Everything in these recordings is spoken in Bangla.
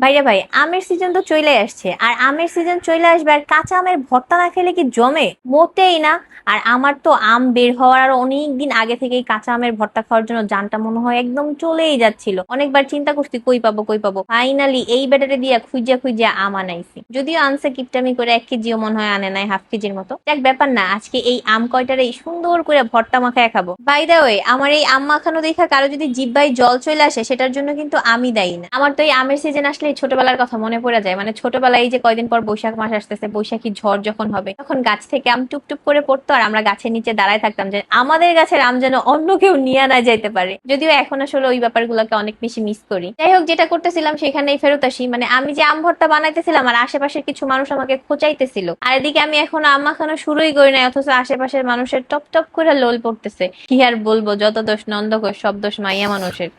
ভাইরে ভাই, আমের সিজন তো চলে আসছে, আর আমের সিজন চলে আসবে আর কাঁচা আমের ভর্তা না খেলে কি জমে? মোটেই না। আর আমার তো আম বের হওয়ার আরো অনেক দিন আগে থেকেই কাঁচা আমের ভর্তা খাওয়ার জন্য জানটা মনে হয় একদম চলেই যাচ্ছিল। অনেকবার চিন্তা করছি কই পাবো কই পাবো, ফাইনালি এই ব্যাটারে দিয়া খুঁজিয়া খুঁজিয়া আম আনাইছি। যদিও আনছে কিপটামি করে, 1 কেজিও মনে হয় আনে নাই, হাফ কেজির মতো। যাক ব্যাপার না, আজকে এই আম কয়টারে সুন্দর করে ভর্তা মাখায় খাবো। বাই দা ওয়ে, আমার এই আম মাখানো দেখা কারো যদি জিহ্বায় জল চলে আসে, সেটার জন্য কিন্তু আমি দায়ী না। আমার তো এই আমের সিজন আসলে ছোটবেলার কথা মনে পড়ে যায়। মানে ছোটবেলায় এই যে কয়দিন পর বৈশাখ মাস আসতেছে, বৈশাখী ঝড় যখন হবে, তখন গাছ থেকে আম টুপটুপ করে পড়তো আর আমরা গাছের নিচে দাঁড়ায় থাকতাম যে আমাদের গাছের আম যেন অন্য কেউ নিয়ে না যাইতে পারে। যদিও এখন আসলে ওই ব্যাপারগুলোকে অনেক বেশি মিস করি। যাই হোক, যেটা করতেছিলাম সেখানেই ফেরত আসি। মানে আমি যে আম ভর্তা বানাইতেছিলাম আর আশেপাশের কিছু মানুষ আমাকে খোঁচাইতেছিল, আর এদিকে আমি এখন আম মাখানো শুরুই করি নাই, অথচ আশেপাশের মানুষের টপ টপ করে লোল পড়তেছে। কি আর বলবো, যত দোষ নন্দঘোষ, সব দোষ মাইয়া মানুষের।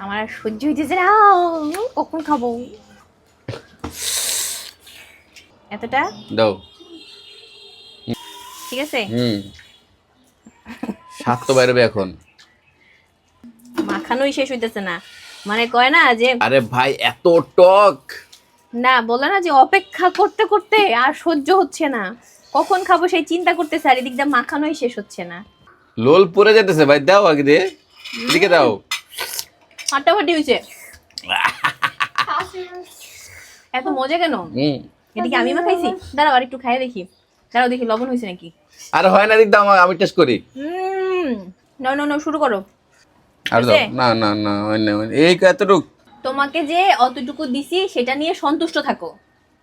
আমার আর সহ্য হইতেছে না, কখন খাবো এতটা। দাও। ঠিক আছে, স্বাদ তো বাইরে এখন। মাখানোই শেষ হইতেছে না। মানে কয় না যে, আরে ভাই এত টক। না বলে না যে অপেক্ষা করতে করতে আর সহ্য হচ্ছে না, কখন খাবো সেই চিন্তা করতেছে, আর এদিক দিয়ে মাখানোই শেষ হচ্ছে না। লোল পড়ে যেতেছে ভাই, দাও আগে দে, এদিকে দাও। ফাটাফাটি হয়েছে। এত মজা কেন? এদিকে আমি মাখাইছি, দাঁড়াও আর একটু খাইয়ে দেখি। দাঁড়াও দেখি লবণ হয়েছে নাকি। আর হয় না, দিক দাও, আমি টেস্ট করি। না না না, শুরু করো। আর দাও। হয়েছে? না না না, হয় না, হয় না। এই এতটুক। তোমাকে যে অতটুকু দিছি সেটা নিয়ে সন্তুষ্ট থাকো।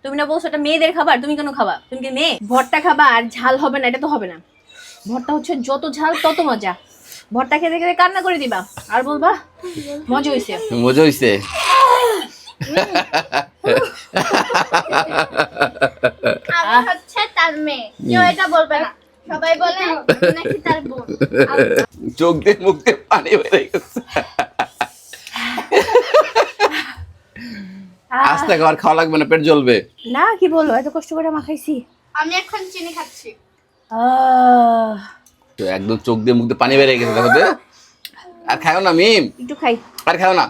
তুমি না বলছো এটা মেয়েদের খাবার, তুমি কেন খাবা? তুমি কি মেয়ে? ভর্তা খাবা আর ঝাল হবে না, এটা তো হবে না। ভর্তা হচ্ছে যত ঝাল তত মজা। ভর্তা খেতে খেতে কান্না করে দিবা আর বলবা মজা হইছে। মজা হইছে। আমি হচ্ছে তার মেয়ে, কেউ এটা বলবে না। সবাই বলে আমি নাকি তার বোন। চোখ দিয়ে মুখ দিয়ে পানি বেরিয়ে গেছে। আস্তে খাবার খাওয়া লাগবে না, পেট জ্বলবে। না কি বলো, এত কষ্ট করে মাখাইছি। আমি এখন চিনি খাচ্ছি। তো একদম চোখ দিয়ে মুখ দিয়ে পানি বেরিয়ে গেছে, দেখো তো। আর খাও না মিম, একটু খাই। আর খাও না।